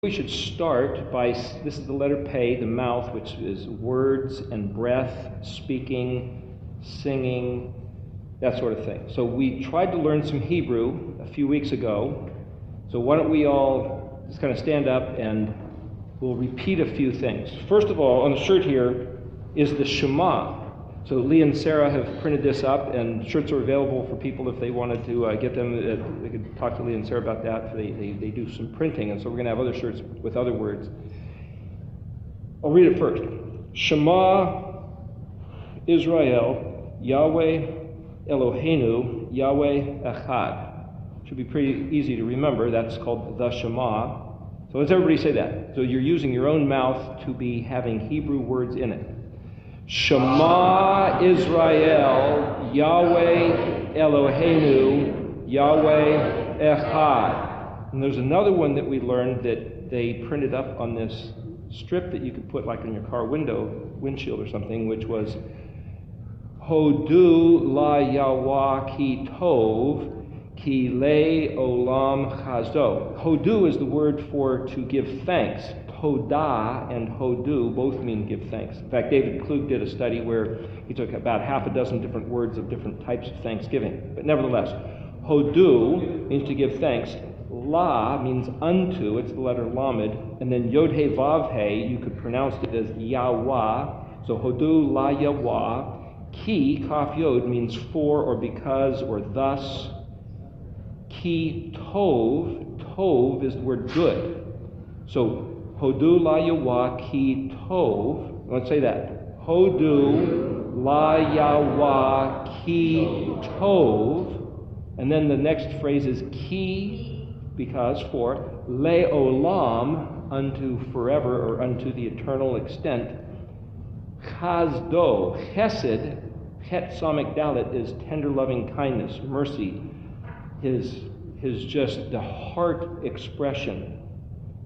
We should start by, this is the letter Pei, the mouth, which is words and breath, speaking, singing, that sort of thing. So we tried to learn some Hebrew a few weeks ago. So why don't we all just kind of stand up and we'll repeat a few things. First of all, on the shirt here is the Shema. So Lee and Sarah have printed this up, and shirts are available for people if they wanted to get them. They could talk to Lee and Sarah about that. They do some printing, and so we're going to have other shirts with other words. I'll read it first. Shema Israel, Yahweh Eloheinu, Yahweh Echad. Should be pretty easy to remember. That's called the Shema. So let's everybody say that. So you're using your own mouth to be having Hebrew words in it. Shema Israel, Yahweh Eloheinu, Yahweh Echad. And there's another one that we learned that they printed up on this strip that you could put like in your car windshield or something, which was Hodu la Yahweh ki tov ki le olam chazdo. Hodu is the word for to give thanks. Hodah and Hodu both mean give thanks. In fact, David Klug did a study where he took about half a dozen different words of different types of thanksgiving. But nevertheless, Hodu means to give thanks. La means unto, it's the letter Lamed. And then Yod He Vav He, you could pronounce it as Yahweh. So Hodu la Yahweh. Ki, Kaf Yod, means for or because or thus. Ki Tov, Tov is the word good. So Hodu la Yahweh ki tov. Let's say that. Hodu la Yahweh ki tov. And then the next phrase is ki, because for, le'olam, unto forever or unto the eternal extent. Chazdo, chesed, chet samek dalet, is tender loving kindness, mercy. His just the heart expression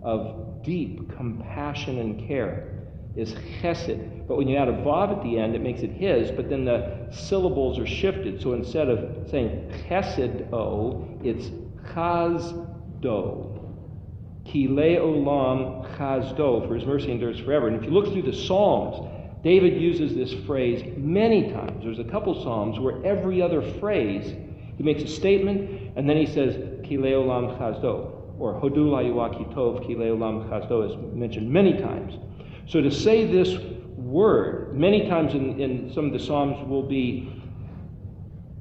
of deep compassion and care is chesed. But when you add a vav at the end, it makes it his, but then the syllables are shifted. So instead of saying chesed-o, it's chazdo. Ki le'olam chazdo, for his mercy endures forever. And if you look through the Psalms, David uses this phrase many times. There's a couple Psalms where every other phrase, he makes a statement, and then he says, Ki le'olam chazdo. Or Hodu la Yahweh ki tov ki le'olam chazdo is mentioned many times. So to say this word, many times in some of the Psalms will be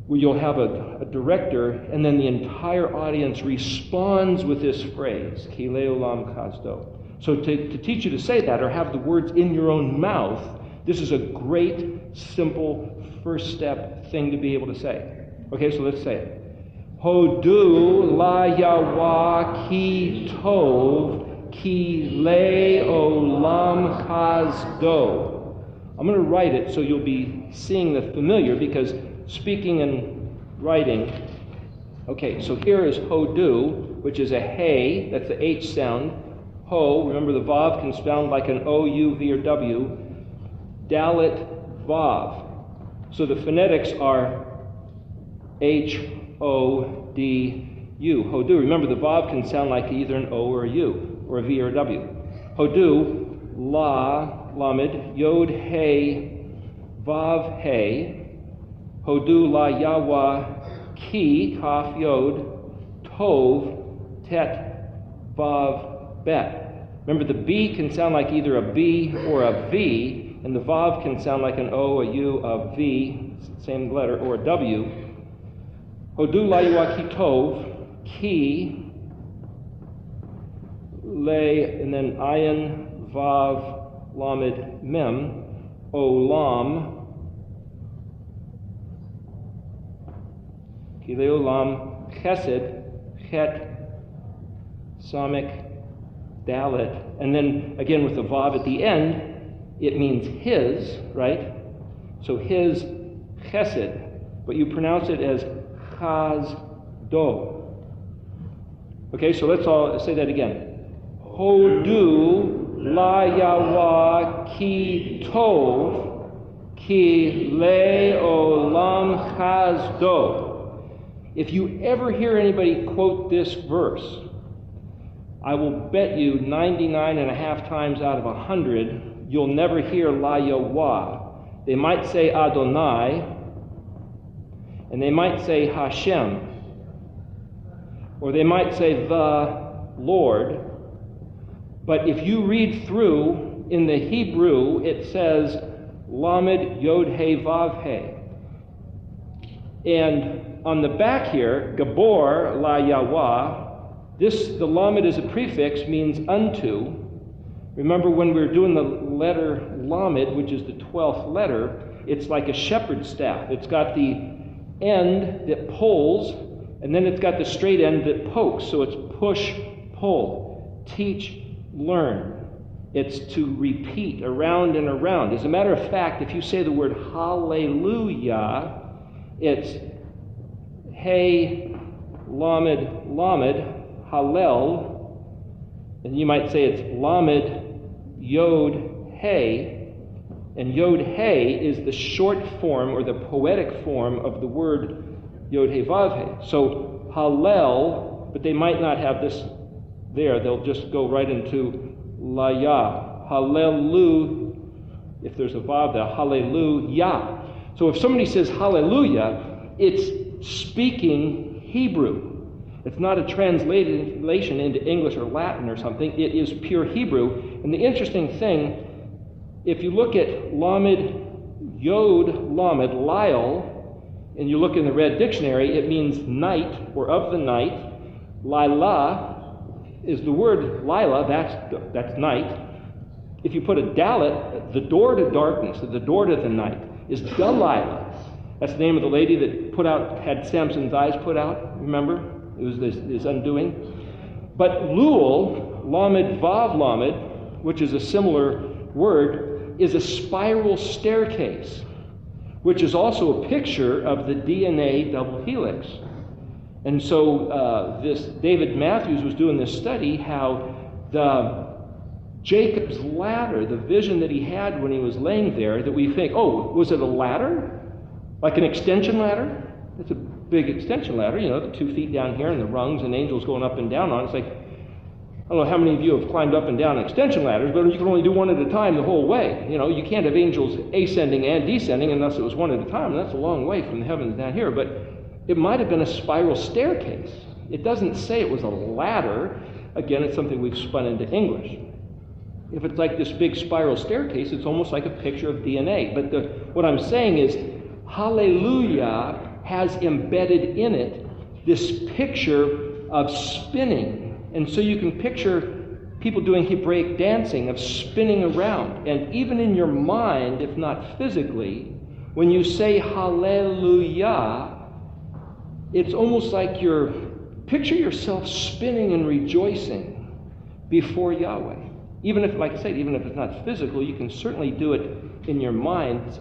where you'll have a director and then the entire audience responds with this phrase, ki le'olam chazdo. So to teach you to say that or have the words in your own mouth, this is a great, simple, first step thing to be able to say. Okay, so let's say it. Hodu la Yahweh ki tov ki le'olam chazdo. I'm going to write it so you'll be seeing the familiar, because speaking and writing. Okay, so here is Hodu, which is a hey, that's the H sound. Ho, remember the Vav can sound like an O, U, V, or W. Dalet, Vav. So the phonetics are H, O, D, U. Hodu. Remember, the Vav can sound like either an O or a U, or a V or a W. Hodu, La, Lamed, Yod, He, Vav, He. Hodu, La, Yahweh, Ki, Kaf, Yod, Tov, Tet, Vav, Bet. Remember, the B can sound like either a B or a V, and the Vav can sound like an O, a U, a V, same letter, or a W. Hodu la Yahweh ki tov, ki, le, and then ayin, vav, lamed, mem, olam, ki le olam, chesed, chet, samek, dalet. And then again with the vav at the end, it means his, right? So his chesed, but you pronounce it as chazdo. Okay, so let's all say that again. Hodu la Yahweh ki tov ki le'olam chazdo. If you ever hear anybody quote this verse, I will bet you 99.5 times out of 100, you'll never hear La Yahweh. They might say Adonai, and they might say Hashem, or they might say the Lord. But if you read through, in the Hebrew, it says Lamed Yod He Vav He. And on the back here, Gabor La Yahweh, the Lamed is a prefix, means unto. Remember when we were doing the letter Lamed, which is the 12th letter, it's like a shepherd's staff. It's got the end that pulls, and then it's got the straight end that pokes. So it's push, pull, teach, learn. It's to repeat around and around. As a matter of fact, if you say the word hallelujah, it's Hey, Lamed, Lamed, Hallel, and you might say it's Lamed, Yod, Hey, and Yod, Hey is the short form or the poetic form of the word Yod, He, Vav, He. So Hallel, but they might not have this there. They'll just go right into Laya. Hallelu, if there's a Vav there, Hallelujah. So if somebody says Hallelujah, it's speaking Hebrew. It's not a translation into English or Latin or something. It is pure Hebrew. And the interesting thing, if you look at Lamed, Yod, Lamed, Lyle, and you look in the Red Dictionary, it means night or of the night. Lila is the word Lila, that's night. If you put a dalet, the door to darkness, the door to the night, is Delilah. That's the name of the lady that had Samson's eyes put out, remember? It was his undoing. But Lul, Lamed Vav Lamed, which is a similar word, is a spiral staircase, which is also a picture of the DNA double helix. And so David Matthews was doing this study, how the Jacob's ladder, the vision that he had when he was laying there, that we think, oh, was it a ladder? Like an extension ladder? It's a big extension ladder, the 2 feet down here and the rungs and angels going up and down on it. It's like, I don't know how many of you have climbed up and down extension ladders, but you can only do one at a time the whole way. You can't have angels ascending and descending unless it was one at a time, and that's a long way from the heavens down here. But it might have been a spiral staircase. It doesn't say it was a ladder. Again, it's something we've spun into English. If it's like this big spiral staircase, it's almost like a picture of DNA. But what I'm saying is, Hallelujah has embedded in it this picture of spinning. And so you can picture people doing Hebraic dancing, of spinning around. And even in your mind, if not physically, when you say Hallelujah, it's almost like picture yourself spinning and rejoicing before Yahweh. Even if, like I said, even if it's not physical, you can certainly do it in your mind's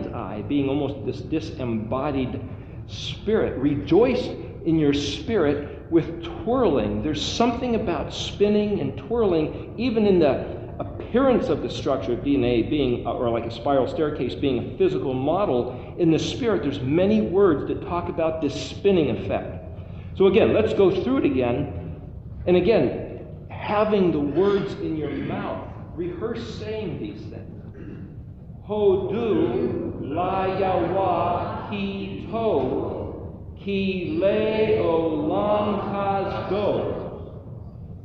eye, being almost this disembodied spirit. Rejoice in your spirit with twirling. There's something about spinning and twirling, even in the appearance of the structure of DNA being, or like a spiral staircase being a physical model. In the spirit, there's many words that talk about this spinning effect. So again, let's go through it again. And again, having the words in your mouth, rehearse saying these things. Hodu la Yahweh ki tov ki le olam kazdo.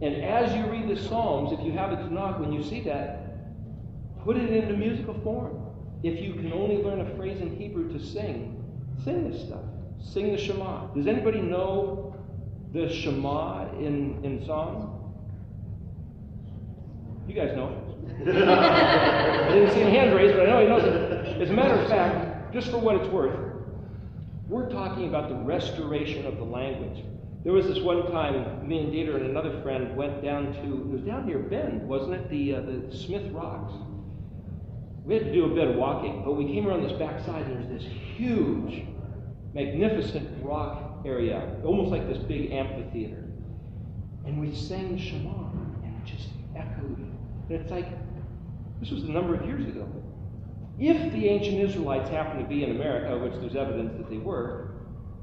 And as you read the Psalms, if you have a Tanakh, when you see that, put it into musical form. If you can only learn a phrase in Hebrew to sing this stuff. Sing the Shema. Does anybody know the Shema in Psalms? You guys know it. I didn't see any hands raised, but I know he knows it. As a matter of fact, just for what it's worth, we're talking about the restoration of the language. There was this one time, me and Dieter and another friend went down to, it was down near Bend, wasn't it? The Smith Rocks. We had to do a bit of walking, but we came around this backside and there's this huge, magnificent rock area, almost like this big amphitheater. And we sang Shema, and it just echoed. And it's like, this was a number of years ago. If the ancient Israelites happened to be in America, which there's evidence that they were,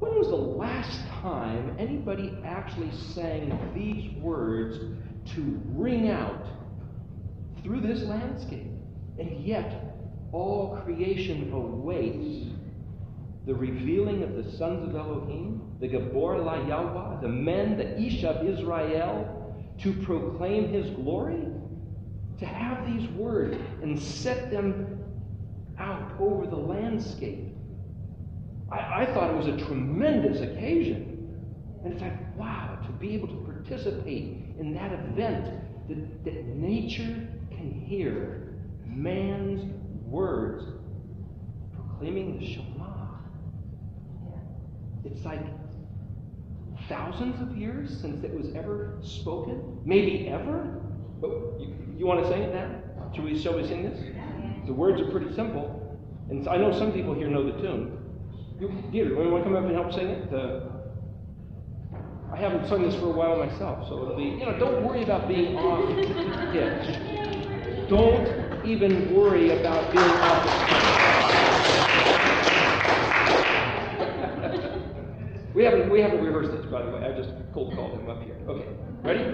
when was the last time anybody actually sang these words to ring out through this landscape? And yet, all creation awaits the revealing of the sons of Elohim, the Gabor La Yahweh, the men, the Ish of Israel, to proclaim his glory, to have these words and set them out over the landscape. I thought it was a tremendous occasion. And it's like, wow, to be able to participate in that event, that nature can hear man's words proclaiming the Shema. It's like thousands of years since it was ever spoken, maybe ever. But you want to sing it now? Shall we sing this? The words are pretty simple, and I know some people here know the tune. Deirdre, you want to come up and help sing it? I haven't sung this for a while myself, so it'll be, don't worry about being off pitch. Don't even worry about being off pitch. We haven't rehearsed this, by the way. I just cold called him up here. Okay, ready?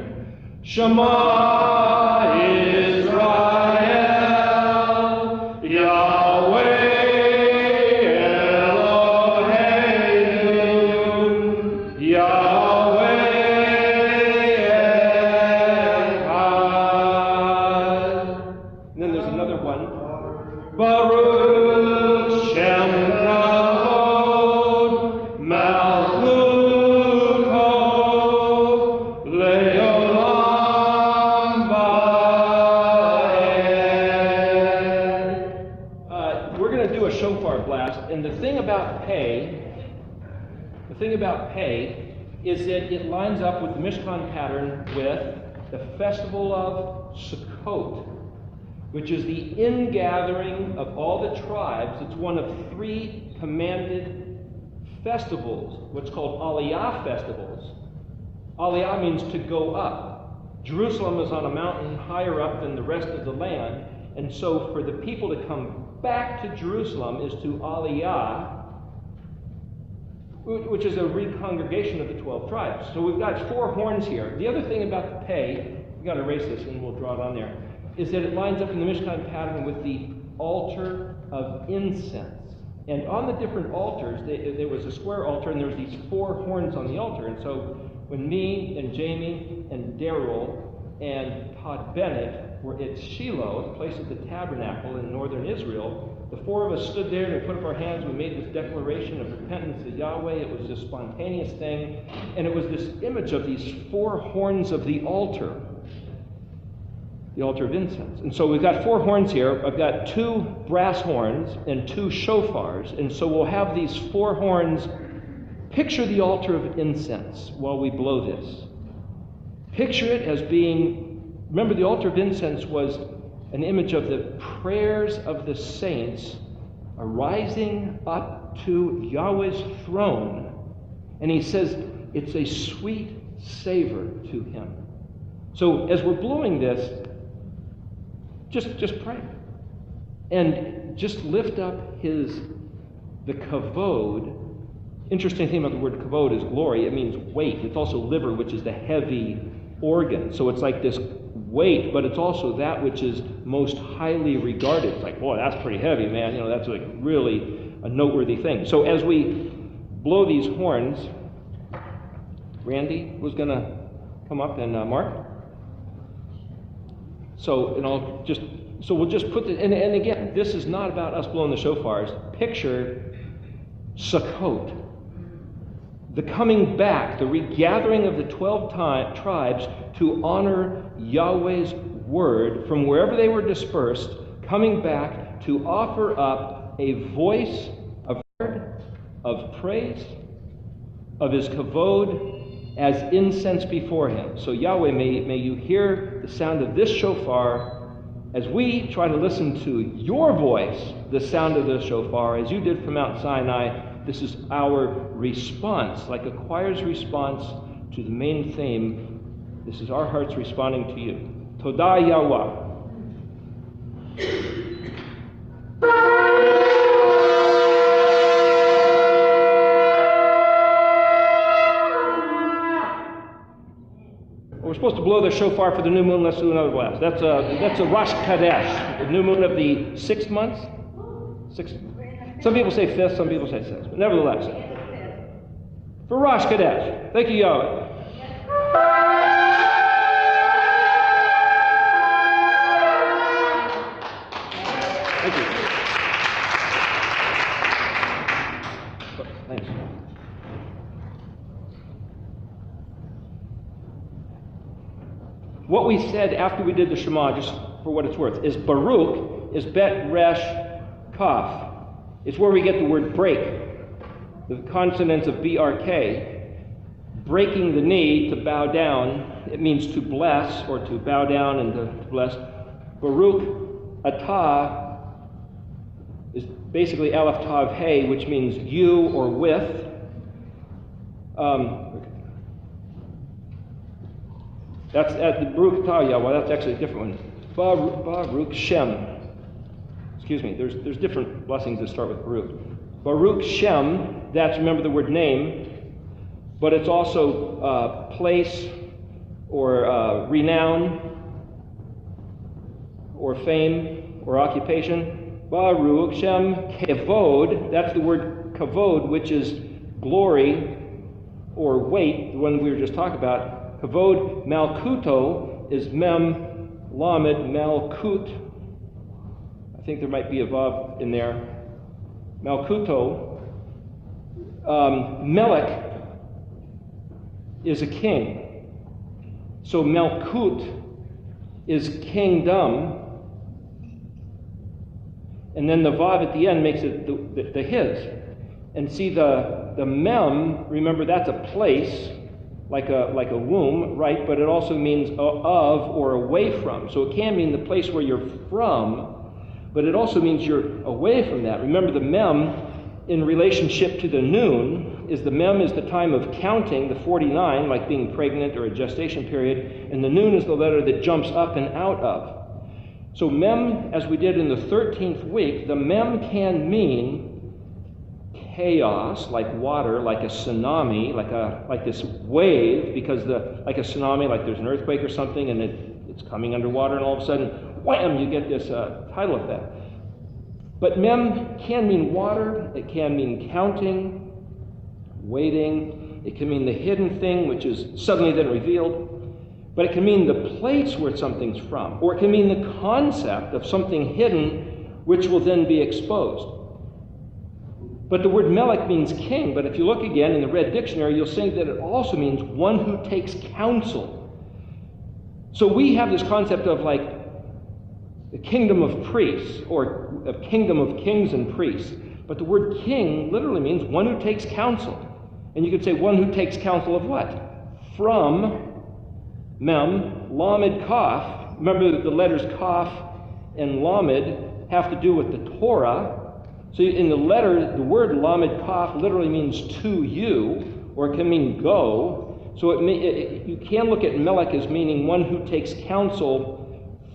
Shema Israel, Yahweh. The thing about Pei is that it lines up with the Mishkan pattern with the festival of Sukkot, which is the ingathering of all the tribes. It's one of 3 commanded festivals, what's called Aliyah festivals. Aliyah means to go up. Jerusalem is on a mountain higher up than the rest of the land, and so for the people to come back to Jerusalem is to Aliyah, which is a recongregation of the 12 tribes. So we've got 4 horns here. The other thing about the Pei, we've got to erase this and we'll draw it on there, is that it lines up in the Mishkan pattern with the altar of incense. And on the different altars, there was a square altar and there was these 4 horns on the altar. And so when me and Jamie and Daryl and Todd Bennett were at Shiloh, the place of the tabernacle in northern Israel, the 4 of us stood there and we put up our hands. We made this declaration of repentance to Yahweh. It was this spontaneous thing. And it was this image of these 4 horns of the altar of incense. And so we've got 4 horns here. I've got 2 brass horns and 2 shofars. And so we'll have these 4 horns. Picture the altar of incense while we blow this. Picture it as being, remember the altar of incense was an image of the prayers of the saints arising up to Yahweh's throne. And he says it's a sweet savor to him. So as we're blowing this, just pray. And just lift up the kavod. Interesting thing about the word kavod is glory. It means weight. It's also liver, which is the heavy organ. So it's like this weight, but it's also that which is most highly regarded. It's like, boy, that's pretty heavy, man. That's like really a noteworthy thing. So as we blow these horns, Randy was going to come up and Mark. So we'll just put the, and again, this is not about us blowing the shofars. Picture Sukkot, the coming back, the regathering of the 12 tribes to honor Yahweh's word from wherever they were dispersed, coming back to offer up a voice of praise, of his kavod, as incense before him. So Yahweh, may you hear the sound of this shofar as we try to listen to your voice, the sound of the shofar, as you did from Mount Sinai. This is our response, like a choir's response to the main theme. This is our hearts responding to you. Todah Yahweh. We're supposed to blow the shofar for the new moon. Let's do another blast. That's a Rosh Kadesh, the new moon of the 6th month. Some people say 5th, some people say 6th, but nevertheless. For Rosh Kadesh. Thank you, Yahweh. Thank you. Thanks. What we said after we did the Shema, just for what it's worth, is Baruch is Bet Resh Kaf. It's where we get the word break. The consonants of BRK, breaking the knee to bow down. It means to bless or to bow down and to bless. Baruch Atah is basically Aleph Tav Hey, which means you or with. That's at the Baruch Atah Yahweh. That's actually a different one. Baruch Shem. Excuse me. There's different blessings that start with Baruch. Baruch Shem. That's, remember the word name, but it's also place or renown or fame or occupation. Baruch Shem Kevod. That's the word Kavod, which is glory or weight, the one we were just talking about. Kavod Malkuto is Mem Lamed Malkut. I think there might be a Vav in there. Malkuto. Melech is a king. So Malkut is kingdom. And then the Vav at the end makes it the his. And see the Mem, remember that's a place. Like a womb, right? But it also means of or away from. So it can mean the place where you're from, but it also means you're away from that. Remember the mem in relationship to the noon is the mem is the time of counting, the 49, like being pregnant or a gestation period, and the noon is the letter that jumps up and out of. So mem, as we did in the 13th week, the mem can mean chaos, like water, like a tsunami, like this wave, because like a tsunami, like there's an earthquake or something, and it's coming underwater, and all of a sudden, wham, you get this tidal effect. But mem can mean water, it can mean counting, waiting, it can mean the hidden thing, which is suddenly then revealed, but it can mean the place where something's from, or it can mean the concept of something hidden, which will then be exposed. But the word melech means king, but if you look again in the Red Dictionary, you'll see that it also means one who takes counsel. So we have this concept of like the kingdom of priests, or a kingdom of kings and priests. But the word king literally means one who takes counsel. And you could say one who takes counsel of what? From mem, lamed kaf. Remember the letters kaf and lamed have to do with the Torah. So in the letter, the word lamed kaf literally means to you, or it can mean go. So you can look at melech as meaning one who takes counsel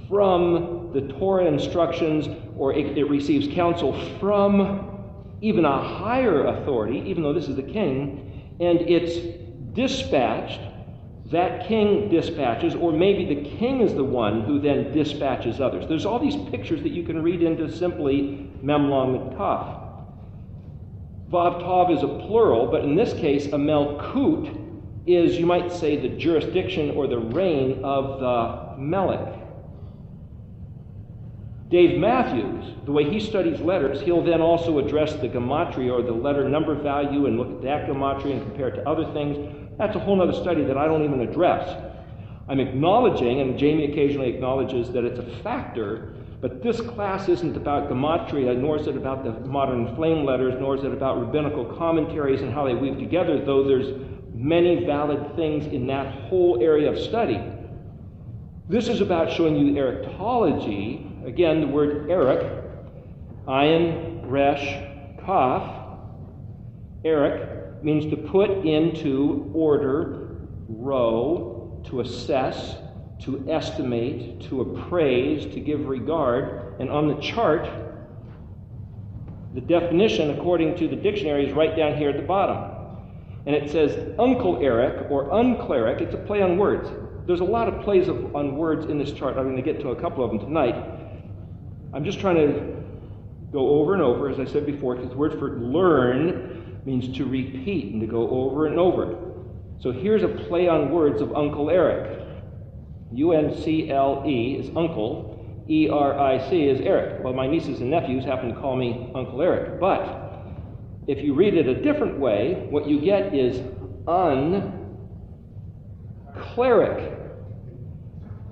from the Torah instructions, or it receives counsel from even a higher authority, even though this is the king, and it's dispatched. That king dispatches, or maybe the king is the one who then dispatches others. There's all these pictures that you can read into simply mem lamed kaf. Vav tav is a plural, but in this case, a melkut is, you might say, the jurisdiction or the reign of the melech. Dave Matthews, the way he studies letters, he'll then also address the gematria or the letter number value and look at that gematria and compare it to other things. That's a whole other study that I don't even address. I'm acknowledging, and Jamie occasionally acknowledges, that it's a factor, but this class isn't about gematria, nor is it about the modern flame letters, nor is it about rabbinical commentaries and how they weave together, though there's many valid things in that whole area of study. This is about showing you Eriktology. Again, the word Erik, ayin, resh, kaf. Erik means to put into order, row, to assess, to estimate, to appraise, to give regard. And on the chart, the definition, according to the dictionary, is right down here at the bottom. and it says Uncle Eric or Uncleric. It's a play on words. There's a lot of plays on words in this chart. I'm going to get to a couple of them tonight. I'm just trying to go over and over, as I said before, because the word for learn means to repeat and to go over and over. So here's a play on words of Uncle Eric. U-N-C-L-E is uncle, E-R-I-C is Eric. Well, my nieces and nephews happen to call me Uncle Eric. But if you read it a different way, what you get is uncleric.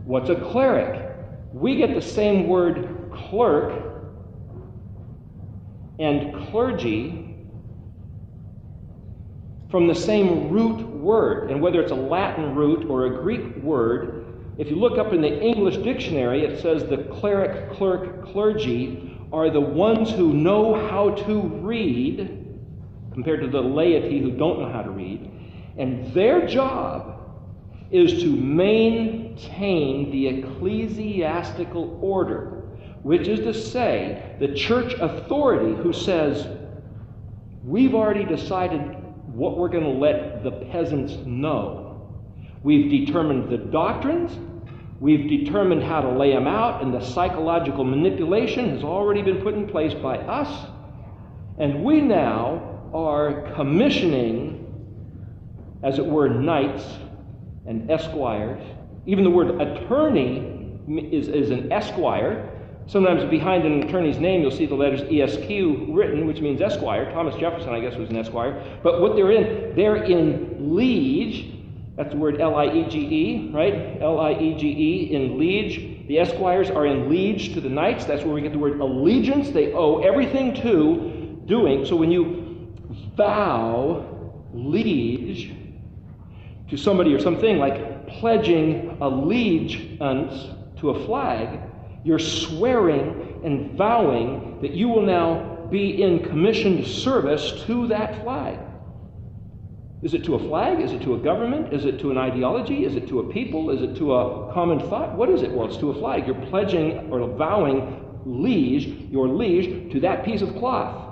What's a cleric? We get the same word clerk and clergy from the same root word. And whether it's a Latin root or a Greek word, if you look up in the English dictionary, it says the cleric, clerk, clergy are the ones who know how to read, compared to the laity who don't know how to read. And their job is to maintain the ecclesiastical order, which is to say, the church authority who says, we've already decided what we're going to let the peasants know. We've determined the doctrines, we've determined how to lay them out, and the psychological manipulation has already been put in place by us, and we now are commissioning, as it were, knights and esquires. Even the word attorney is an esquire. Sometimes behind an attorney's name, you'll see the letters ESQ written, which means esquire. Thomas Jefferson, I guess, was an esquire. But what they're in liege. That's the word L-I-E-G-E, right? L-I-E-G-E, in liege. The esquires are in liege to the knights. That's where we get the word allegiance. They owe everything to doing. So when you vow liege to somebody or something, like pledging allegiance to a flag, you're swearing and vowing that you will now be in commissioned service to that flag. Is it to a flag? Is it to a government? Is it to an ideology? Is it to a people? Is it to a common thought? What is it? Well, it's to a flag. You're pledging or vowing your liege to that piece of cloth.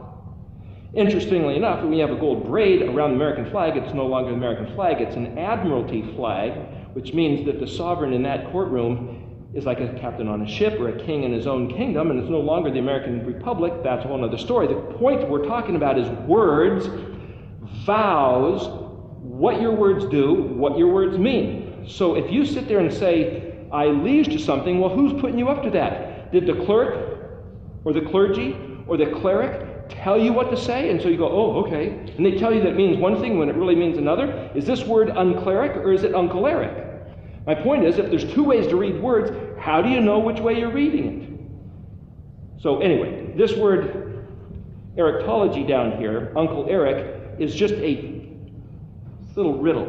Interestingly enough, when you have a gold braid around the American flag, it's no longer the American flag, it's an admiralty flag, which means that the sovereign in that courtroom is like a captain on a ship or a king in his own kingdom, and it's no longer the American Republic. That's a whole other story. The point we're talking about is words, vows, what your words do, what your words mean. So if you sit there and say, I liege to something, well, who's putting you up to that? Did the clerk or the clergy or the cleric tell you what to say? And so you go, oh, okay. And they tell you that it means one thing when it really means another. Is this word uncleric or is it Uncle Eric? My point is, if there's two ways to read words, how do you know which way you're reading it? So anyway, this word Eriktology down here, Uncle Eric, is just a little riddle.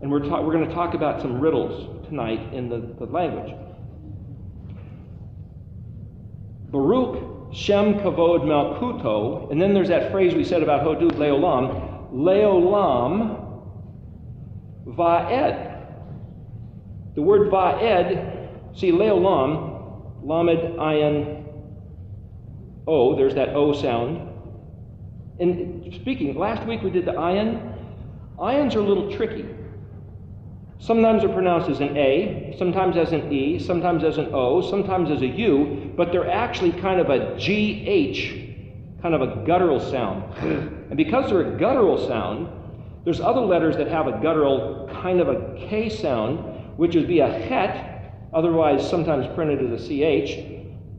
And we're going to talk about some riddles tonight in the language. Baruch Shem Kavod Malkuto, and then there's that phrase we said about Hodud Leolam, Leolam Va'ed. The word Va'ed, see Leolam, Lamed Ayin O, there's that O sound. And speaking, last week we did the ayin. Ayins are a little tricky. Sometimes they're pronounced as an A, sometimes as an E, sometimes as an O, sometimes as a U, but they're actually kind of a GH, kind of a guttural sound. And because they're a guttural sound, there's other letters that have a guttural kind of a K sound, which would be a het, otherwise sometimes printed as a CH,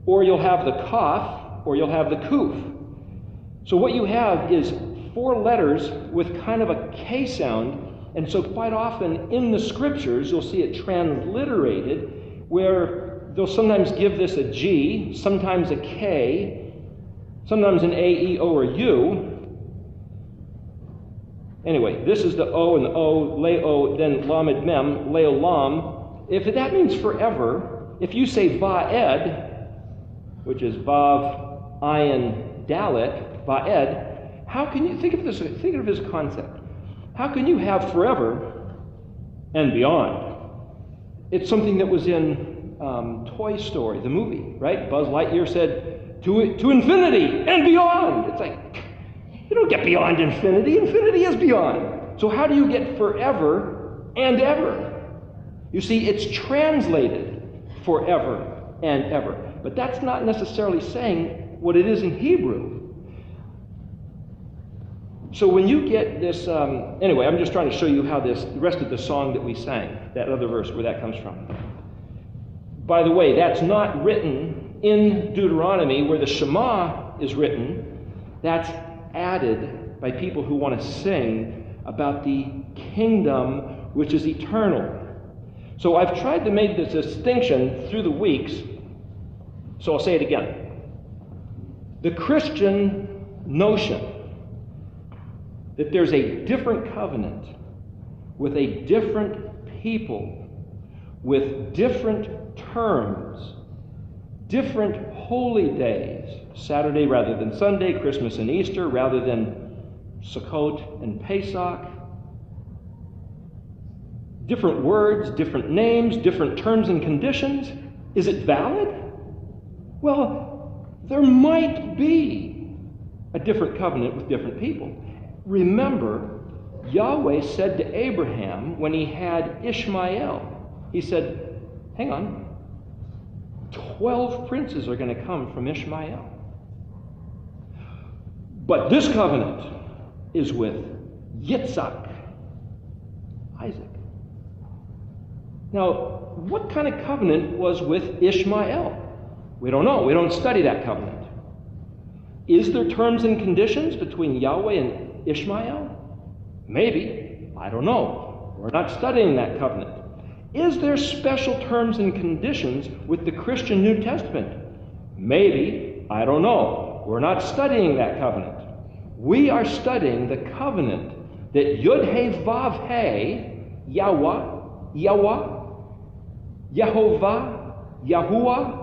or you'll have the kaf, or you'll have the kuf. So what you have is four letters with kind of a K sound, and so quite often in the scriptures you'll see it transliterated, where they'll sometimes give this a G, sometimes a K, sometimes an A, E, O, or U. Anyway, this is the O and the O, Leo, then Lamed Mem, Leolam. If that means forever, if you say Va'ed, which is Vav, Ayin, Dalet, Va'ed, how can you think of this concept? How can you have forever and beyond? It's something that was in Toy Story, the movie, right? Buzz Lightyear said, to infinity and beyond. It's like, you don't get beyond infinity. Infinity is beyond. So how do you get forever and ever? You see, it's translated forever and ever. But that's not necessarily saying what it is in Hebrew. So when you get this, anyway, I'm just trying to show you how the rest of the song that we sang, that other verse, where that comes from. By the way, that's not written in Deuteronomy where the Shema is written. That's added by people who want to sing about the kingdom which is eternal. So I've tried to make this distinction through the weeks, so I'll say it again. The Christian notion that there's a different covenant with a different people, with different terms, different holy days, Saturday rather than Sunday, Christmas and Easter rather than Sukkot and Pesach, different words, different names, different terms and conditions. Is it valid? Well, there might be a different covenant with different people. Remember, Yahweh said to Abraham when he had Ishmael, he said, hang on, 12 princes are going to come from Ishmael. But this covenant is with Yitzhak, Isaac. Now, what kind of covenant was with Ishmael? We don't know. We don't study that covenant. Is there terms and conditions between Yahweh and Ishmael? Maybe. I don't know. We're not studying that covenant. Is there special terms and conditions with the Christian New Testament? Maybe. I don't know. We're not studying that covenant. We are studying the covenant that Yud-He Vav-He, Yahweh, Yehovah, Yahuwah.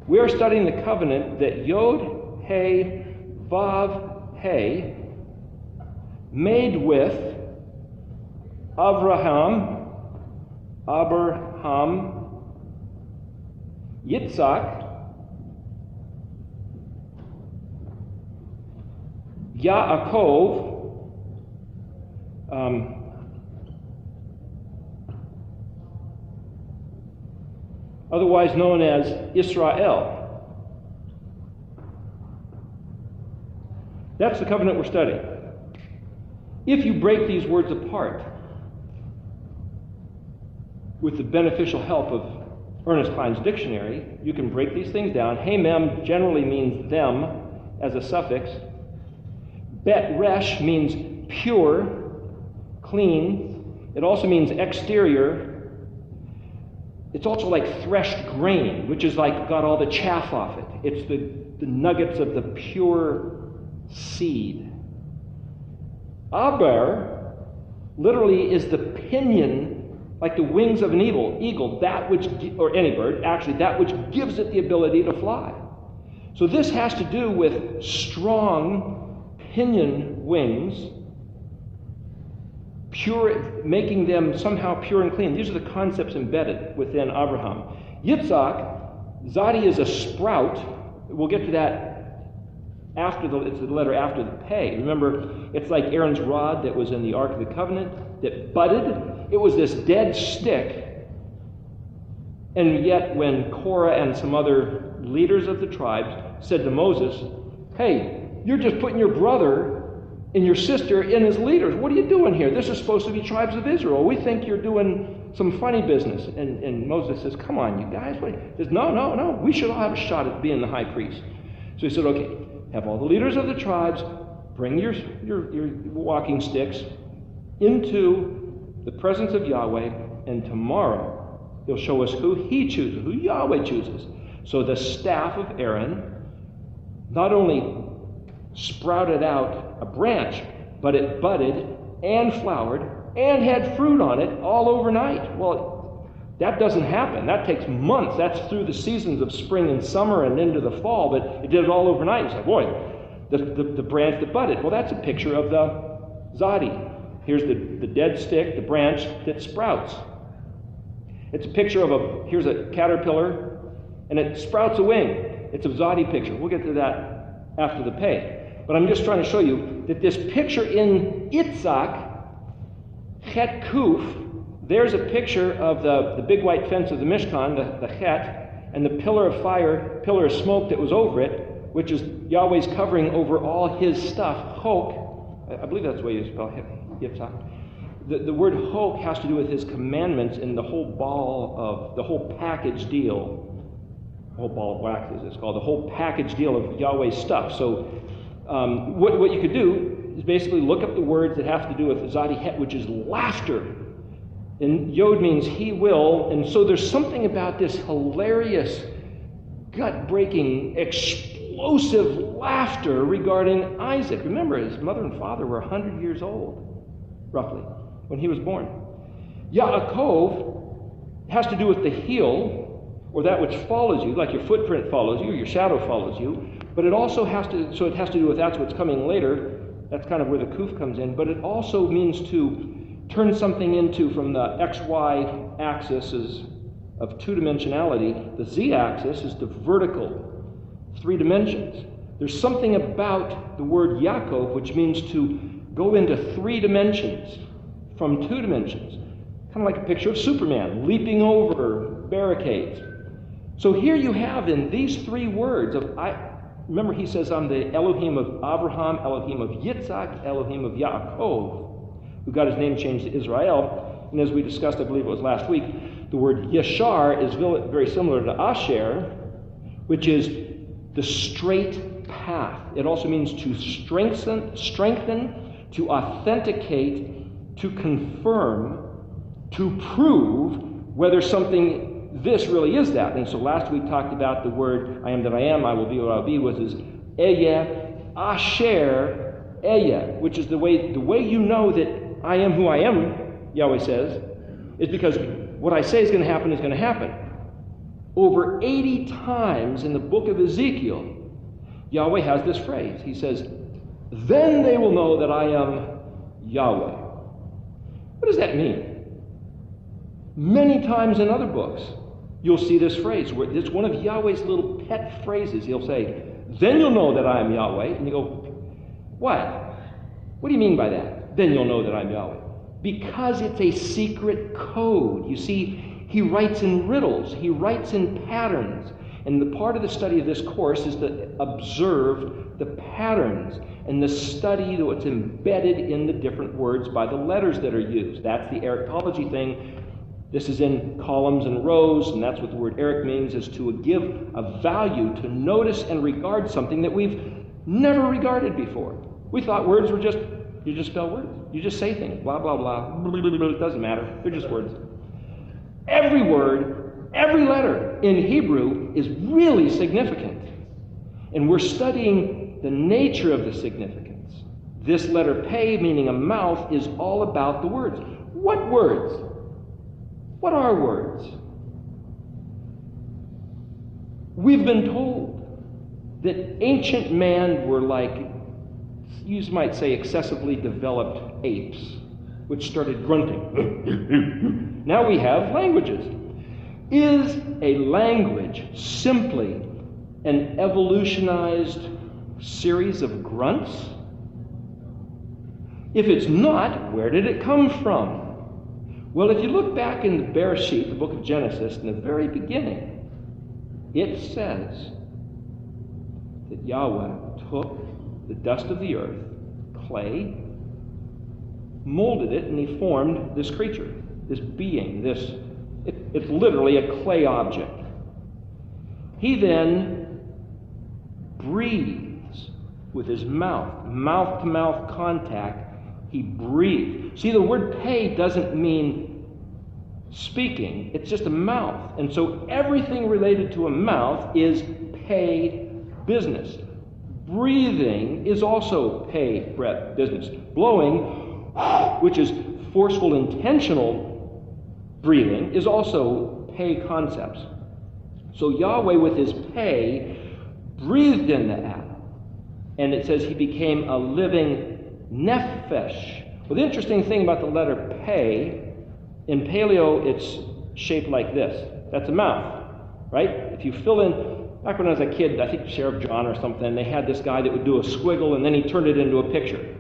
We are studying the covenant that Yod-He Vav-He made with Abraham, Yitzhak, Yaakov, otherwise known as Israel. That's the covenant we're studying. If you break these words apart with the beneficial help of Ernest Klein's dictionary, you can break these things down. Hamem generally means them as a suffix. Bet resh means pure, clean. It also means exterior. It's also like threshed grain, which is like got all the chaff off it. It's the nuggets of the pure seed. Aber literally is the pinion, like the wings of an eagle, that which, or any bird, actually, that which gives it the ability to fly. So this has to do with strong pinion wings, pure, making them somehow pure and clean. These are the concepts embedded within Abraham. Yitzhak, Zadi is a sprout. We'll get to that after it's the letter after the pay. Remember, it's like Aaron's rod that was in the Ark of the Covenant that budded. It was this dead stick. And yet when Korah and some other leaders of the tribes said to Moses, hey, you're just putting your brother and your sister in as leaders. What are you doing here? This is supposed to be tribes of Israel. We think you're doing some funny business. And Moses says, come on, you guys. He says, no. We should all have a shot at being the high priest. So he said, okay, have all the leaders of the tribes bring your walking sticks into the presence of Yahweh, and tomorrow he'll show us who he chooses, who Yahweh chooses. So the staff of Aaron not only sprouted out a branch, but it budded and flowered and had fruit on it all overnight. Well, that doesn't happen. That takes months. That's through the seasons of spring and summer and into the fall, but it did it all overnight. It's like, boy, the branch that budded. Well, that's a picture of the Zadi. Here's the dead stick, the branch that sprouts. It's a picture of here's a caterpillar, and it sprouts a wing. It's a Zadi picture. We'll get to that after the pay. but I'm just trying to show you that this picture in Yitzhak, Chet Kuf, there's a picture of the big white fence of the Mishkan, the Chet, and the pillar of fire, pillar of smoke that was over it, which is Yahweh's covering over all his stuff. Chok, I believe that's the way you spell Yitzhak. The word Chok has to do with his commandments and the whole the whole package deal. The whole ball of wax, as it's called, the whole package deal of Yahweh's stuff. So what you could do is basically look up the words that have to do with Zadi Het, which is laughter. And Yod means he will. And so there's something about this hilarious, gut-breaking, explosive laughter regarding Isaac. Remember, his mother and father were 100 years old, roughly, when he was born. Yaakov has to do with the heel, or that which follows you, like your footprint follows you, or your shadow follows you. But it also has to, so it has to do with that's what's coming later. That's kind of where the kuf comes in. But it also means to turn something into, from the XY axis of two-dimensionality, the Z-axis is the vertical, 3 dimensions. There's something about the word Yaakov which means to go into 3 dimensions from 2 dimensions. Kind of like a picture of Superman leaping over barricades. So here you have in these 3 words remember he says, I'm the Elohim of Abraham, Elohim of Yitzhak, Elohim of Yaakov, who got his name changed to Israel. And as we discussed, I believe it was last week, the word Yeshar is very similar to Asher, which is the straight path. It also means to strengthen, to authenticate, to confirm, to prove whether this really is that. And so last week talked about the word I am that I am, I will be what I will be, was his Ehyeh, Asher, Ehyeh, which is the way you know that I am who I am, Yahweh says, is because what I say is going to happen is going to happen. Over 80 times in the book of Ezekiel, Yahweh has this phrase. He says, then they will know that I am Yahweh. What does that mean? Many times in other books, you'll see this phrase, where it's one of Yahweh's little pet phrases. He'll say, then you'll know that I am Yahweh. And you go, what? What do you mean by that? Then you'll know that I'm Yahweh. Because it's a secret code. You see, he writes in riddles. He writes in patterns. And the part of the study of this course is to observe the patterns and the study what's embedded in the different words by the letters that are used. That's the Eriktology thing. This is in columns and rows, and that's what the word Erik means, is to give a value, to notice and regard something that we've never regarded before. We thought words were you just spell words. You just say things, blah, blah, blah. It doesn't matter. They're just words. Every word, every letter in Hebrew is really significant. And we're studying the nature of the significance. This letter Pei, meaning a mouth, is all about the words. What words? What are words? We've been told that ancient man were like, you might say, excessively developed apes, which started grunting. Now we have languages. Is a language simply an evolutionized series of grunts? If it's not, where did it come from? Well, if you look back in the Bereshit, the book of Genesis, in the very beginning, it says that Yahweh took the dust of the earth, clay, molded it, and he formed this creature, this being, it's literally a clay object. He then breathes with his mouth-to-mouth contact. He breathed. See, the word pei doesn't mean speaking. It's just a mouth. And so everything related to a mouth is pei business. Breathing is also pei breath business. Blowing, which is forceful, intentional breathing, is also pei concepts. So Yahweh, with his pei, breathed in the Adam. And it says he became a living Nefesh. Well, the interesting thing about the letter Pei, in Paleo, it's shaped like this. That's a mouth, right? If you fill in back when I was a kid, I think Sheriff John or something, they had this guy that would do a squiggle and then he turned it into a picture.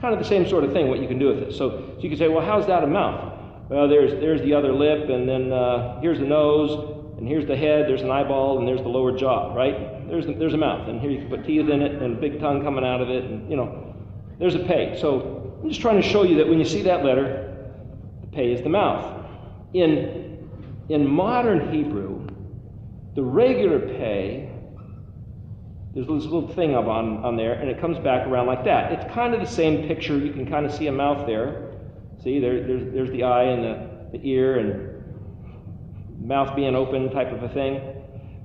Kind of the same sort of thing, what you can do with it. So you can say, well, how's that a mouth? Well, there's the other lip, and then here's the nose, and here's the head, there's an eyeball, and there's the lower jaw, right? There's a mouth, and here you can put teeth in it, and a big tongue coming out of it, and, there's a pei. So I'm just trying to show you that when you see that letter, the pei is the mouth. In modern Hebrew, the regular pei, there's this little thing up on there, and it comes back around like that. It's kind of the same picture. You can kind of see a mouth there. See, there's the eye and the ear and mouth being open type of a thing.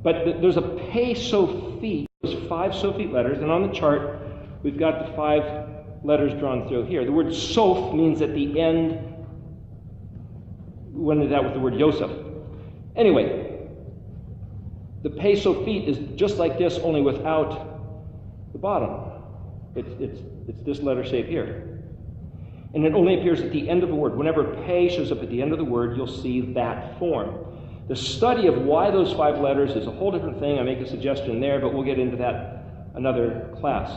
But there's a pei sophete. There's 5 sophete letters, and on the chart, we've got the 5 letters drawn through here. The word soph means at the end. We went into that with the word Yosef. Anyway, the pei sophete is just like this, only without the bottom. It's this letter shape here. And it only appears at the end of the word. Whenever pei shows up at the end of the word, you'll see that form. The study of why those 5 letters is a whole different thing. I make a suggestion there, but we'll get into that another class.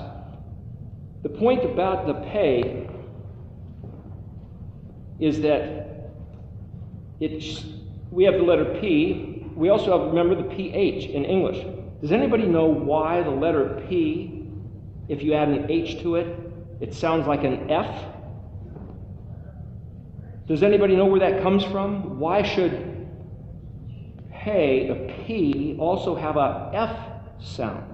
The point about the pei is that we have the letter P. We also have, remember, the PH in English. Does anybody know why the letter P, if you add an H to it, it sounds like an F? Does anybody know where that comes from? Why should pei, the P, also have a F sound?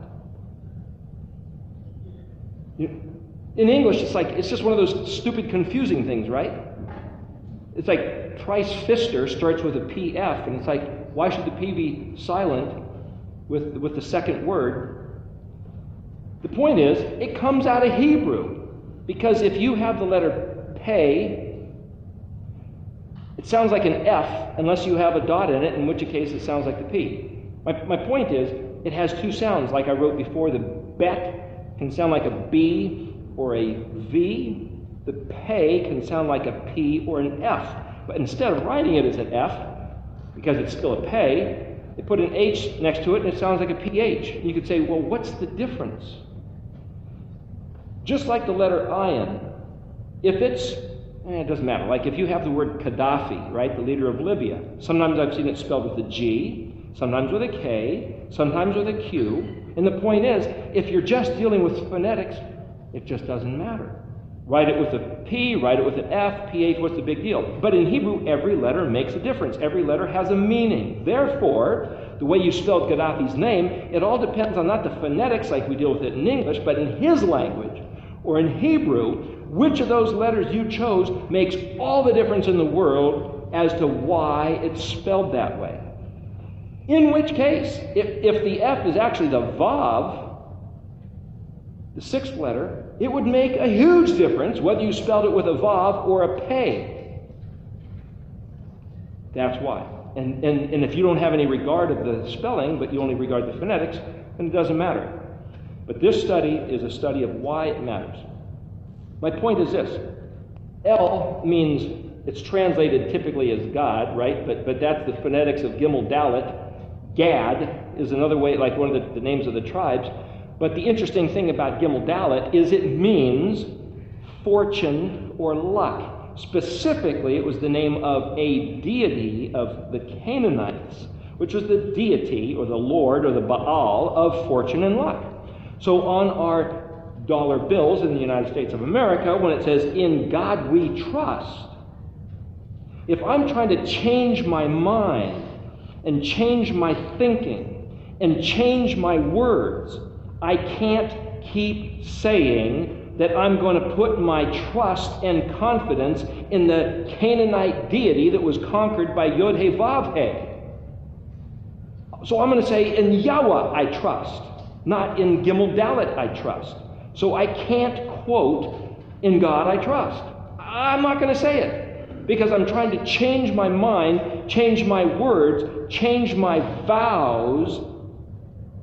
In English, it's just one of those stupid, confusing things, right? It's like Price Pfister starts with a PF, and it's like, why should the P be silent with the second word? The point is, it comes out of Hebrew. Because if you have the letter pei, it sounds like an F unless you have a dot in it, in which case it sounds like the P. My point is, it has 2 sounds. Like I wrote before, the bet can sound like a B or a V. The pei can sound like a P or an F. But instead of writing it as an F, because it's still a pei, they put an H next to it and it sounds like a PH. And you could say, well, what's the difference? Just like the letter ayin, if it's, it doesn't matter. Like if you have the word Gaddafi, right, the leader of Libya, sometimes I've seen it spelled with a G, sometimes with a K, sometimes with a Q. And the point is, if you're just dealing with phonetics, it just doesn't matter. Write it with a P, write it with an F, PH, what's the big deal? But in Hebrew, every letter makes a difference. Every letter has a meaning. Therefore, the way you spelled Gaddafi's name, it all depends on not the phonetics like we deal with it in English, but in his language, or in Hebrew, which of those letters you chose makes all the difference in the world as to why it's spelled that way. In which case, if the F is actually the Vav, the 6th letter, it would make a huge difference whether you spelled it with a Vav or a pei. That's why. And if you don't have any regard of the spelling, but you only regard the phonetics, then it doesn't matter. But this study is a study of why it matters. My point is this. El means, it's translated typically as God, right? But that's the phonetics of Gimel Dalet. Gad is another way, like one of the names of the tribes. But the interesting thing about Gimel Dalet is it means fortune or luck. Specifically, it was the name of a deity of the Canaanites, which was the deity or the Lord or the Baal of fortune and luck. So on our dollar bills in the United States of America, when it says, "In God we trust," if I'm trying to change my mind and change my thinking and change my words, I can't keep saying that I'm going to put my trust and confidence in the Canaanite deity that was conquered by Yod-Heh-Vav-Heh. So I'm going to say, in Yahweh I trust, not in Gimel Dalet I trust. So I can't quote, "In God I trust." I'm not going to say it, because I'm trying to change my mind, change my words, change my vows.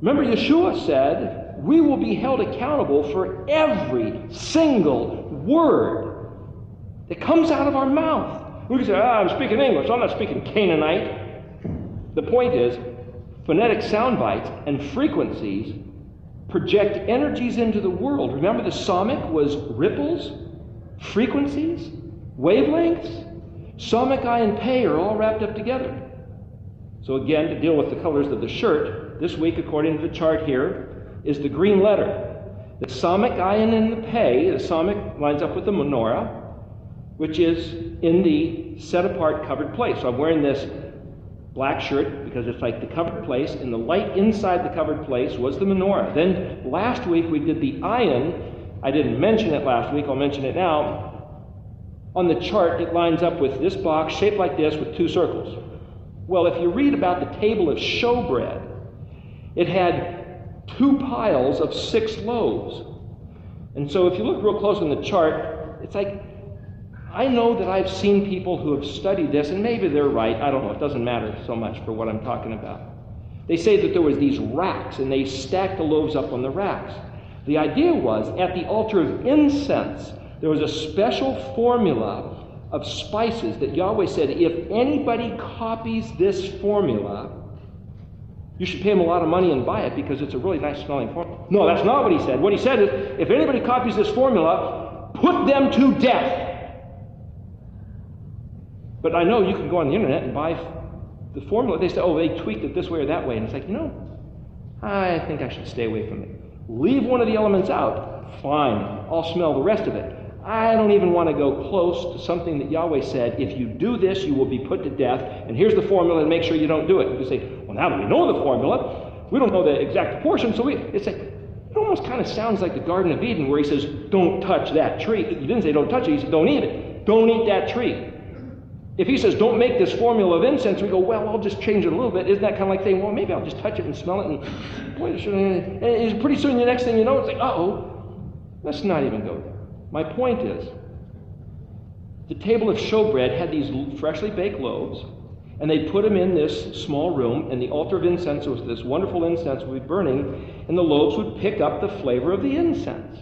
Remember, Yeshua said, we will be held accountable for every single word that comes out of our mouth. We can say, I'm speaking English, I'm not speaking Canaanite. The point is, phonetic sound bites and frequencies project energies into the world. Remember, the somic was ripples, frequencies, wavelengths. Somic, I, and pei are all wrapped up together. So again, to deal with the colors of the shirt, this week, according to the chart here, is the green letter. The somic ion in the pei, the somic lines up with the menorah, which is in the set-apart covered place. So I'm wearing this black shirt because it's like the covered place, and the light inside the covered place was the menorah. Then last week we did the ion. I didn't mention it last week, I'll mention it now. On the chart, it lines up with this box shaped like this with two circles. Well, if you read about the table of showbread, it had 2 piles of 6 loaves. And so if you look real close on the chart, it's like, I know that I've seen people who have studied this, and maybe they're right, I don't know, it doesn't matter so much for what I'm talking about. They say that there was these racks, and they stacked the loaves up on the racks. The idea was, at the altar of incense, there was a special formula of spices that Yahweh said, if anybody copies this formula, you should pay him a lot of money and buy it because it's a really nice smelling formula. No, that's not what he said. What he said is, if anybody copies this formula, put them to death. But I know you can go on the internet and buy the formula. They say, oh, they tweaked it this way or that way. And it's like, I think I should stay away from it. Leave one of the elements out. Fine. I'll smell the rest of it. I don't even want to go close to something that Yahweh said, if you do this, you will be put to death, and here's the formula, and make sure you don't do it. You say, well, now that we know the formula, we don't know the exact proportion, so it's like, it almost kind of sounds like the Garden of Eden, where he says, don't touch that tree. He didn't say don't touch it, he said, don't eat it. Don't eat that tree. If he says, don't make this formula of incense, we go, well, I'll just change it a little bit. Isn't that kind of like saying, well, maybe I'll just touch it and smell it, and boy, and pretty soon the next thing you know, it's like, uh-oh, let's not even go there. My point is, the table of showbread had these freshly baked loaves, and they put them in this small room, and the altar of incense was this wonderful incense would be burning, and the loaves would pick up the flavor of the incense.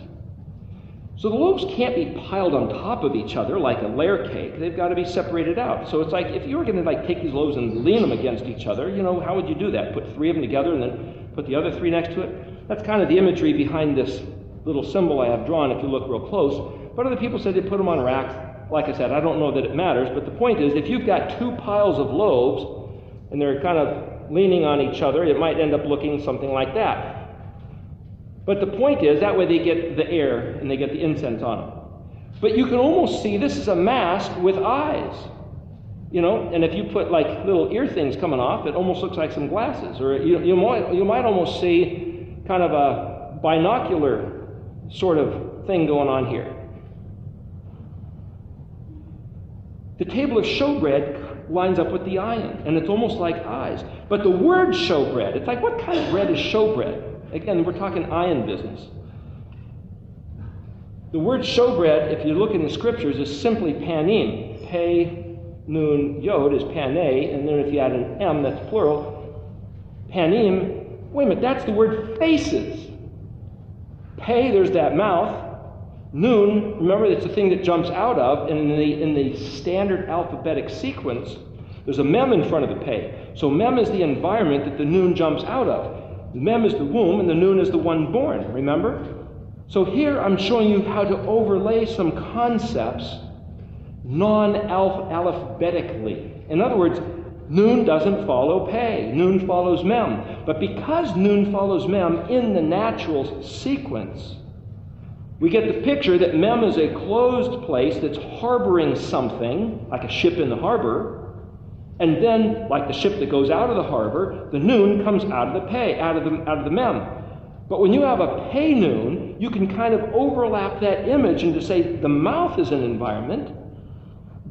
So the loaves can't be piled on top of each other like a layer cake. They've got to be separated out. So it's like, if you were going to take these loaves and lean them against each other, how would you do that? Put 3 of them together and then put the other 3 next to it? That's kind of the imagery behind this little symbol I have drawn if you look real close. But other people said they put them on racks. Like I said, I don't know that it matters, but the point is, if you've got 2 piles of loaves and they're kind of leaning on each other, it might end up looking something like that. But the point is, that way they get the air and they get the incense on them. But you can almost see this is a mask with eyes. And if you put like little ear things coming off, it almost looks like some glasses. Or you might almost see kind of a binocular sort of thing going on here. The table of showbread lines up with the ion, and it's almost like eyes. But the word showbread, it's like, what kind of bread is showbread? Again, we're talking ion business. The word showbread, if you look in the scriptures, is simply panim. Pei, nun, yod is pane, and then if you add an M, that's plural. Panim, wait a minute, that's the word faces. Pei, there's that mouth. Nun, remember, it's the thing that jumps out of, and in the standard alphabetic sequence, there's a mem in front of the pei. So mem is the environment that the nun jumps out of. Mem is the womb, and the nun is the one born, remember? So here I'm showing you how to overlay some concepts non-alphabetically. In other words, nun doesn't follow pei, nun follows mem. But because nun follows mem in the natural sequence, we get the picture that mem is a closed place that's harboring something, like a ship in the harbor. And then, like the ship that goes out of the harbor, the nun comes out of the pei, out of the mem. But when you have a pei nun, you can kind of overlap that image and to say the mouth is an environment.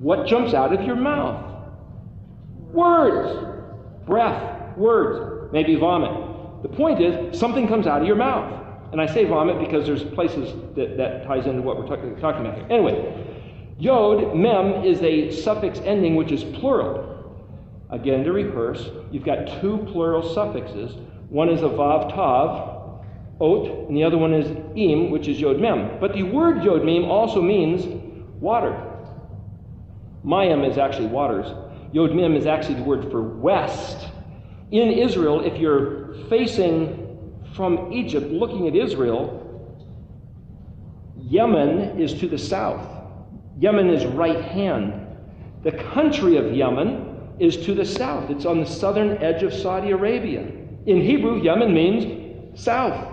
What jumps out of your mouth? Words, breath, words, maybe vomit. The point is, something comes out of your mouth. And I say vomit because there's places that ties into what we're talking about here. Anyway, yod, mem, is a suffix ending which is plural. Again, to rehearse, you've got 2 plural suffixes. One is a vav tav, ot, and the other one is im, which is yod mem. But the word yod mem also means water. Mayim is actually waters. Yod mem is actually the word for west. in Israel, if you're facing from Egypt, looking at Israel, Yemen is to the south. Yemen is right hand. The country of Yemen is to the south. It's on the southern edge of Saudi Arabia. In Hebrew, Yemen means south.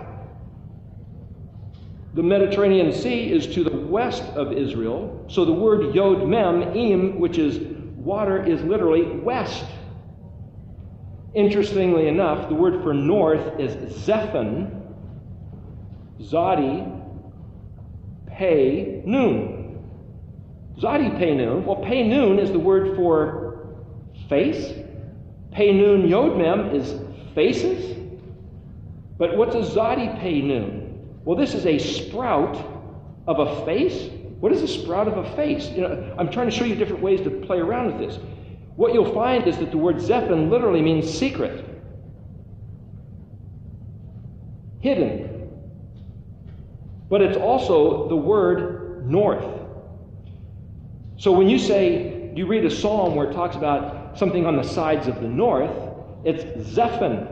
The Mediterranean Sea is to the west of Israel. So the word Yod Mem, Im, which is water, is literally west. Interestingly enough, the word for north is Zephan, Zadi, Pei, Nun. Zadi, Pei, Nun. Well, Pei, Nun is the word for face. Pei, Nun, Yod Mem is faces. But what's a Zadi, Pei, Nun? Well, this is a sprout of a face. What is a sprout of a face? I'm trying to show you different ways to play around with this. What you'll find is that the word Zephan literally means secret, hidden. But it's also the word north. So when you say, you read a psalm where it talks about something on the sides of the north, it's Zephan.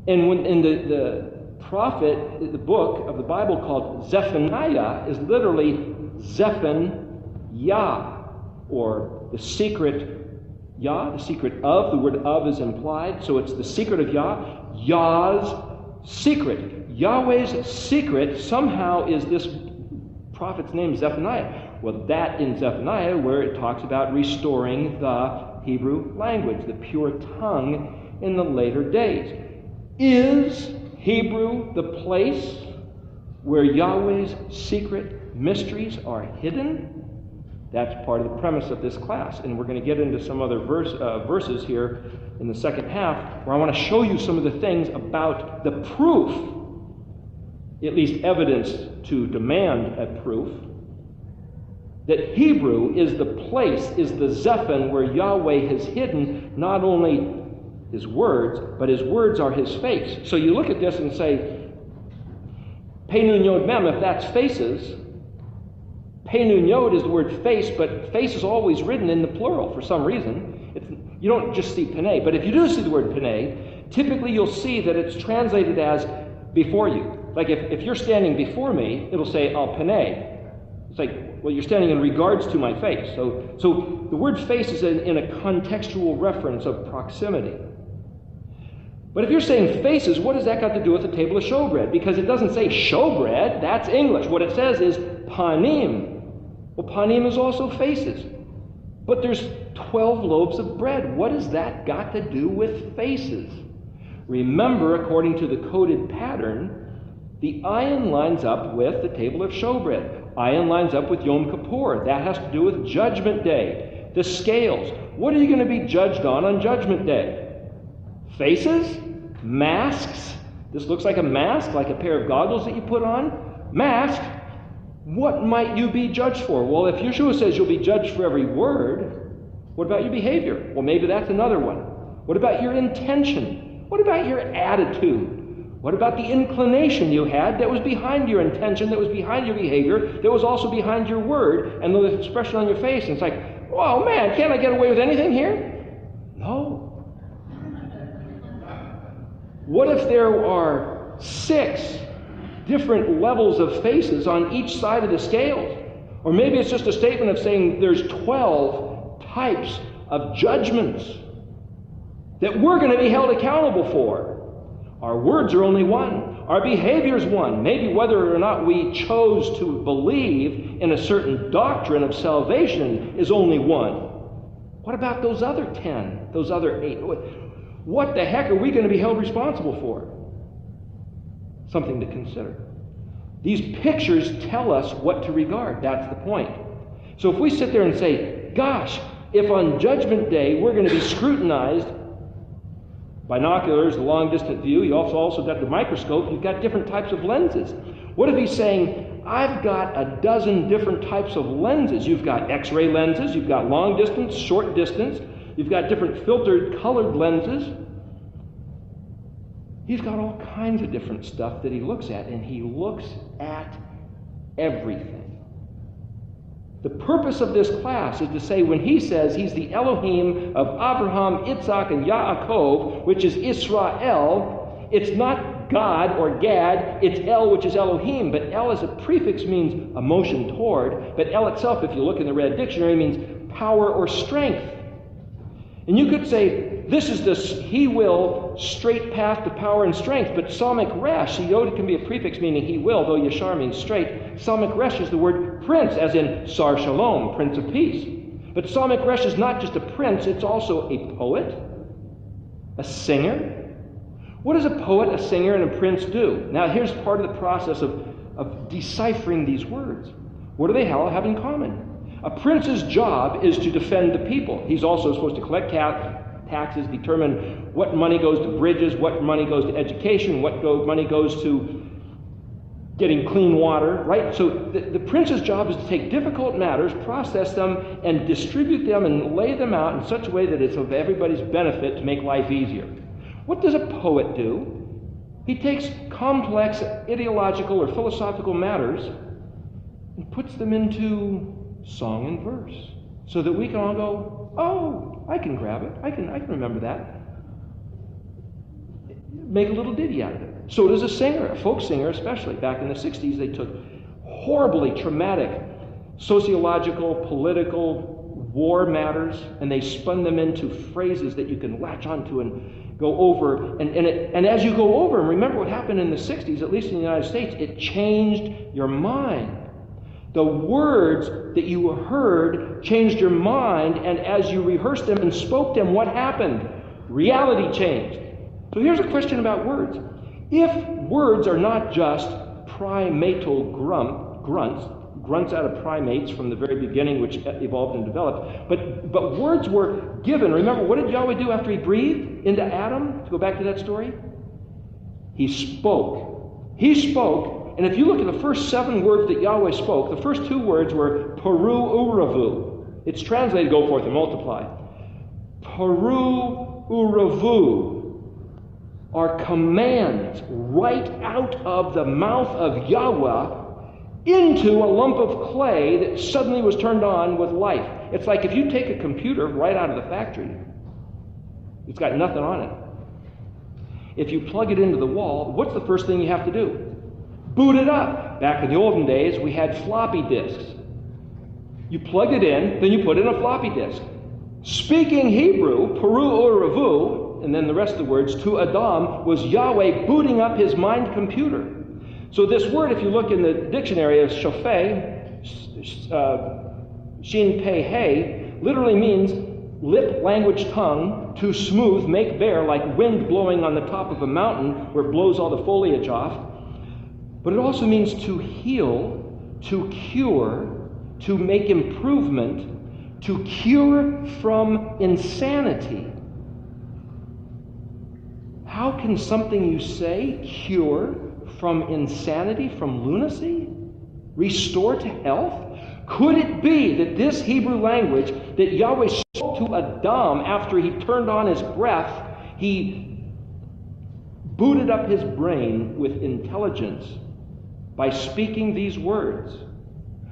And when in the prophet, the book of the Bible called Zephaniah is literally Zephan Yah, or the secret Yah, the secret of. The word of is implied, so it's the secret of Yah, Yah's secret. Yahweh's secret somehow is this prophet's name, Zephaniah. Well, that in Zephaniah, where it talks about restoring the Hebrew language, the pure tongue in the later days. Is Hebrew the place where Yahweh's secret mysteries are hidden? That's part of the premise of this class, and we're going to get into some other verses here in the second half, where I want to show you some of the things about the proof, at least evidence to demand a proof, that Hebrew is the place, is the Zephan, where Yahweh has hidden not only his words, but his words are his face. So you look at this and say, Pei Nun Yod Mem, if that's faces, Pei Nun Yod is the word face, but face is always written in the plural for some reason. You don't just see Pene, but if you do see the word Pene, typically you'll see that it's translated as before you. Like if you're standing before me, it'll say, oh, Pene. It's like, well, you're standing in regards to my face. So the word face is in a contextual reference of proximity. But if you're saying faces, what has that got to do with the table of showbread? Because it doesn't say showbread, that's English. What it says is panim. Well, panim is also faces. But there's 12 loaves of bread. What has that got to do with faces? Remember, according to the coded pattern, the ayin lines up with the table of showbread. Ayin lines up with Yom Kippur. That has to do with Judgment Day. The scales. What are you going to be judged on Judgment Day? Faces? Masks? This looks like a mask, like a pair of goggles that you put on. Mask? What might you be judged for? Well, if Yeshua says you'll be judged for every word, what about your behavior? Well, maybe that's another one. What about your intention? What about your attitude? What about the inclination you had that was behind your intention, that was behind your behavior, that was also behind your word, and the expression on your face? And it's like, oh man, can't I get away with anything here? No. What if there are 6 different levels of faces on each side of the scales? Or maybe it's just a statement of saying there's 12 types of judgments that we're going to be held accountable for. Our words are only one. Our behavior is one. Maybe whether or not we chose to believe in a certain doctrine of salvation is only one. What about those other 10, those other 8? What the heck are we going to be held responsible for? Something to consider. These pictures tell us what to regard. That's the point. So if we sit there and say, gosh, if on Judgment Day we're going to be scrutinized, binoculars, the long-distance view, you also got the microscope, you've got different types of lenses. What if he's saying, I've got a dozen different types of lenses. You've got X-ray lenses, you've got long distance, short distance, you've got different filtered, colored lenses. He's got all kinds of different stuff that he looks at, and he looks at everything. The purpose of this class is to say when he says he's the Elohim of Abraham, Yitzhak, and Yaakov, which is Israel, it's not God or Gad, it's El, which is Elohim. But El as a prefix means emotion toward, but El itself, if you look in the Red Dictionary, means power or strength. And you could say, this is the he will, straight path to power and strength. But Samic Resh, Yod can be a prefix meaning he will, though Yashar means straight. Samic Resh is the word prince, as in Sar Shalom, Prince of Peace. But Samic Resh is not just a prince, it's also a poet, a singer. What does a poet, a singer, and a prince do? Now here's part of the process of deciphering these words. What do they all have in common? A prince's job is to defend the people. He's also supposed to collect taxes, determine what money goes to bridges, what money goes to education, what money goes to getting clean water, right? So the prince's job is to take difficult matters, process them, and distribute them and lay them out in such a way that it's of everybody's benefit to make life easier. What does a poet do? He takes complex ideological or philosophical matters and puts them into song and verse, so that we can all go, oh, I can grab it. I can remember that. Make a little ditty out of it. So does a singer, a folk singer especially. Back in the 60s, they took horribly traumatic sociological, political, war matters, and they spun them into phrases that you can latch onto and go over. And as you go over, and remember what happened in the 60s, at least in the United States, it changed your mind. The words that you heard changed your mind, and as you rehearsed them and spoke them, what happened? Reality changed. So here's a question about words. If words are not just primatal grunts out of primates from the very beginning, which evolved and developed, but words were given. Remember, what did Yahweh do after he breathed into Adam? To go back to that story? He spoke. He spoke. And if you look at the first 7 words that Yahweh spoke, the first 2 words were Peru Uravu. It's translated, go forth and multiply. Peru Uravu are commands right out of the mouth of Yahweh into a lump of clay that suddenly was turned on with life. It's like if you take a computer right out of the factory, it's got nothing on it. If you plug it into the wall, what's the first thing you have to do? Boot it up. Back in the olden days, we had floppy disks. You plugged it in, then you put in a floppy disk. Speaking Hebrew, Peru Uravu, and then the rest of the words, to Adam, was Yahweh booting up his mind computer. So this word, if you look in the dictionary, is shofeh, shin pei hey, literally means lip, language, tongue, to smooth, make bare, like wind blowing on the top of a mountain where it blows all the foliage off. But it also means to heal, to cure, to make improvement, to cure from insanity. How can something you say cure from insanity, from lunacy? Restore to health? Could it be that this Hebrew language that Yahweh spoke to Adam after he turned on his breath, he booted up his brain with intelligence by speaking these words,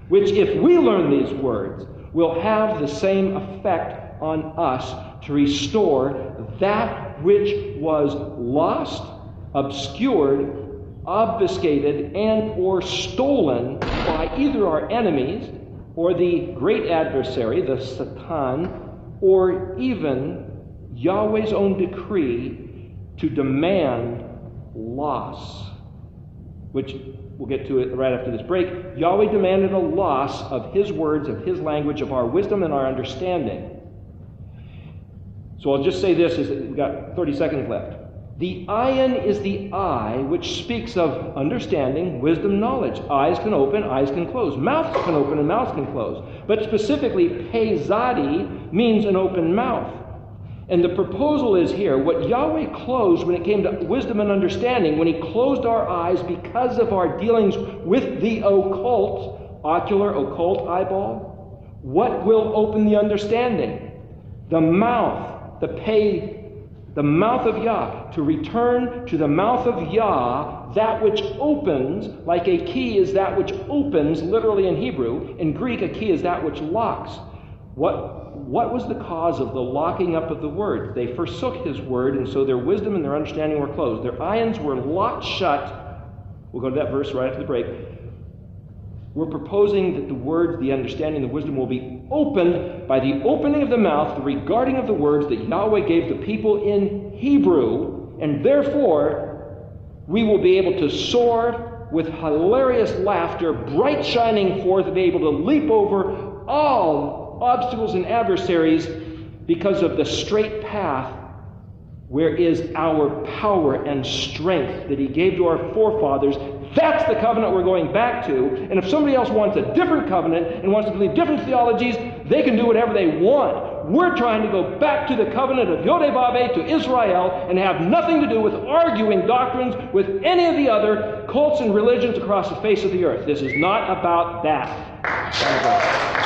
which if we learn these words, will have the same effect on us to restore that which was lost, obscured, obfuscated, and or stolen by either our enemies or the great adversary, the Satan, or even Yahweh's own decree to demand loss, which we'll get to it right after this break. Yahweh demanded a loss of his words, of his language, of our wisdom and our understanding. So I'll just say this, we've got 30 seconds left. The ayin is the eye, which speaks of understanding, wisdom, knowledge. Eyes can open, eyes can close. Mouths can open and mouths can close. But specifically, pezadi means an open mouth. And the proposal is here, what Yahweh closed when it came to wisdom and understanding, when he closed our eyes because of our dealings with the occult, ocular, occult eyeball, what will open the understanding? The mouth, the mouth of Yah. To return to the mouth of Yah, that which opens, like a key is that which opens, literally in Hebrew. In Greek, a key is that which locks. What was the cause of the locking up of the word? They forsook his word, and so their wisdom and their understanding were closed. Their eyes were locked shut. We'll go to that verse right after the break. We're proposing that the words, the understanding, the wisdom will be opened by the opening of the mouth, the regarding of the words that Yahweh gave the people in Hebrew, and therefore we will be able to soar with hilarious laughter, bright shining forth, and be able to leap over all obstacles and adversaries because of the straight path where is our power and strength that he gave to our forefathers. That's the covenant we're going back to. And if somebody else wants a different covenant and wants to believe different theologies, they can do whatever they want. We're trying to go back to the covenant of Yodevave to Israel and have nothing to do with arguing doctrines with any of the other cults and religions across the face of the earth. This is not about that.